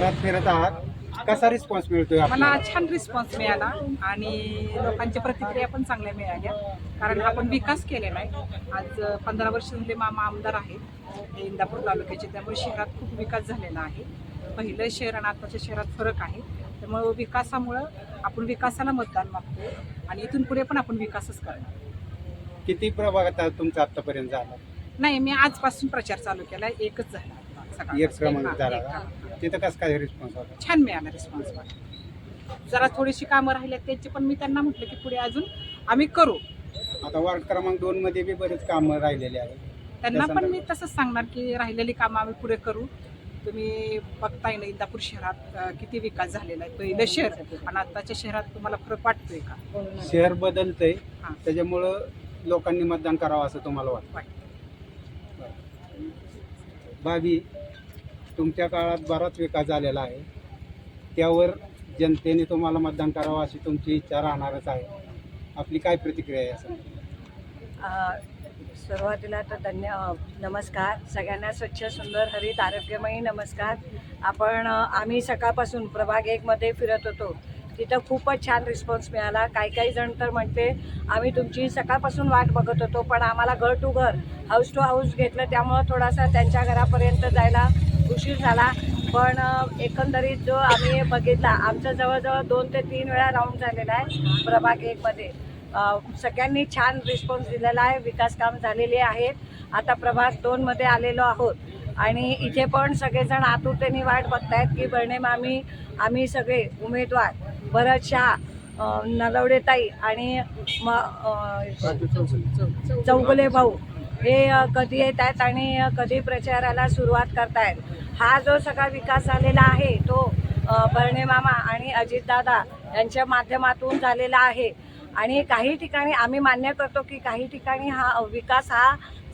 शहरात फिरत आहात, कसा रिस्पॉन्स मिळतोय मला आपल्याला? छान रिस्पॉन्स मिळाला आणि लोकांच्या प्रतिक्रिया पण चांगल्या मिळाल्या, कारण आपण विकास केलेला आहे. आज 15 वर्ष झाले मामा आमदार आहेत हे इंदापूर तालुक्याचे, त्यामुळे शहरात खूप विकास झालेला आहे. पहिलं शहर आणि आताच्या शहरात फरक आहे. त्यामुळे विकासामुळं आपण विकासाला मतदान मागतो आणि इथून पुढे पण आपण विकासच करणार. किती प्रभागात तुमचा आतापर्यंत झाला? नाही, मी आजपासून प्रचार चालू केला, एकच झाला सकाळपासून. एक क्रमांक हां, झाला एक, का? हां. तिथं कसं काय रिस्पॉन्स होता? छान मिळाला रिस्पॉन्स मला. जरा थोडीशी कामं राहिल्यात त्याची, पण मी त्यांना म्हटलं की पुढे अजून आम्ही करू. आता वार्ड क्रमांक 2 मध्ये बी बरेच कामं राहिलेली आहेत. त्यांना त्या पण मी संदर्भात तसंच सांगणार की राहिलेली कामं आम्ही पुढे करू. तुम्ही बघताय ना इंदापूर शहरात किती विकास झालेला आहे. पहिलं शहर आणि आताच्या शहरात तुम्हाला फरक वाटतोय का? शहर बदलतंय, हां, त्याच्यामुळं लोकांनी मतदान करावं असं तुम्हाला वाटतं? वाटतं. भावी तुमच्या काळात बराच विकास झालेला आहे, त्यावर जनतेने तुम्हाला मतदान करावं अशी तुमची इच्छा राहणारच आहे. आपली काय प्रतिक्रिया आहे असं? सुरुवातीला तर नमस्कार सगळ्यांना. स्वच्छ सुंदर हरित आरोग्यमयी नमस्कार. आम्ही सकाळपासून प्रभाग 1मध्ये फिरत होतो, तिथं खूपच छान रिस्पॉन्स मिळाला. काही जण तर म्हणते आम्ही तुमची सकाळपासून वाट बघत होतो, पण आम्हाला घर टू घर हाऊस टू हाऊस घेतलं, त्यामुळं थोडासा त्यांच्या घरापर्यंत जायला उशीर झाला. पण एकंदरीत जो आम्ही बघितला, आमचं जवळजवळ 2 ते 3 वेळा राऊंड झालेला आहे प्रभाग 1मध्ये. सगळ्यांनी छान रिस्पॉन्स दिलेला आहे. विकास काम झालेले आहेत. आता प्रभाग 2मध्ये आलेलो आहोत आणि इथे पण सगळेजण आतुरतेने वाट बघतायत की बर्णे मामी, आम्ही सगळे उमेदवार भरत शाह, नलवडेताई आणि चौगुले भाऊ हे कधी येत आहेत आणि कधी प्रचाराला सुरुवात करतायत. हा जो सगळा विकास झालेला आहे तो बर्णे मामा आणि अजितदादा यांच्या माध्यमातून झालेला आहे. आणि काही ठिकाणी आम्ही मान्य करतो की काही ठिकाणी हा विकास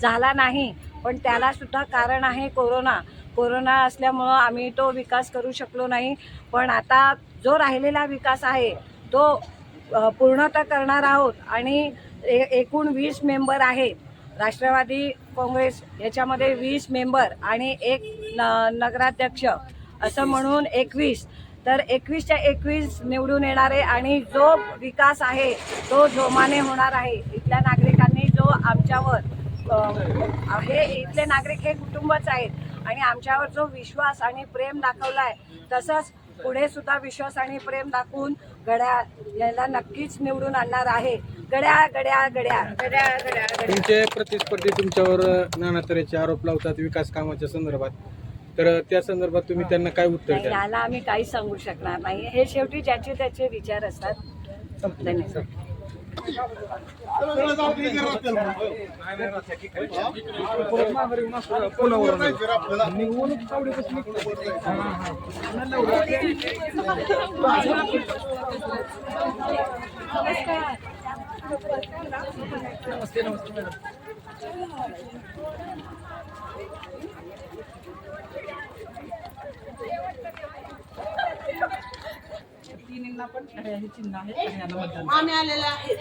झाला नाही, पण त्यालासुद्धा कारण आहे कोरोना असल्यामुळं आम्ही तो विकास करू शकलो नाही. पण आता जो राहिलेला विकास आहे तो पूर्णतः करणार आहोत. आणि एकूण 20 मेंबर आहेत. राष्ट्रवादी काँग्रेस याच्यामध्ये 20 मेंबर आणि एक नगराध्यक्ष असं म्हणून 21. तर 21च्या 21 निवडून येणारे आणि जो विकास आहे तो जोमाने होणार आहे. इथल्या नागरिकांनी जो आमच्यावर इथले नागरिक हे कुटुंबच आहेत आणि आमच्यावर जो विश्वास आणि प्रेम दाखवला आहे, तसंच पुढे सुद्धा विश्वास आणि प्रेम दाखवून घड्याळ याला नक्कीच निवडून आणणार आहे. घड्याळ घड्याळ घड्याळ घड्याळ घड्याळ. तुमचे प्रतिस्पर्धी तुमच्यावर नाना तऱ्हेचे आरोप लावतात विकास कामाच्या संदर्भात, तर त्या संदर्भात तुम्ही त्यांना काय उत्तर द्याल? याला आम्ही काही सांगू शकणार नाही. हे शेवटी ज्याचे त्याचे विचार असतात. धन्यवाद. आम्ही आलेले आहेत.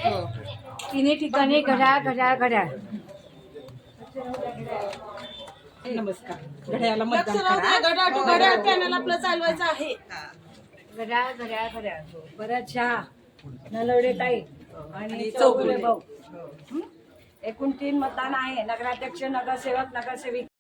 तिन्ही ठिकाणी घड्याळ घड्याळ घड्याळ. नमस्कार. घड्याळाला मतदान करा. घड्याळ पॅनल आपलं चालवायचं आहे. घड्याळ घड्याळ घड्याळ. भरत शाह, नलवडेताई आणि चौगुले भाऊ. एकूण 3 मतदान आहे. नगराध्यक्ष, नगरसेवक, नगरसेविका.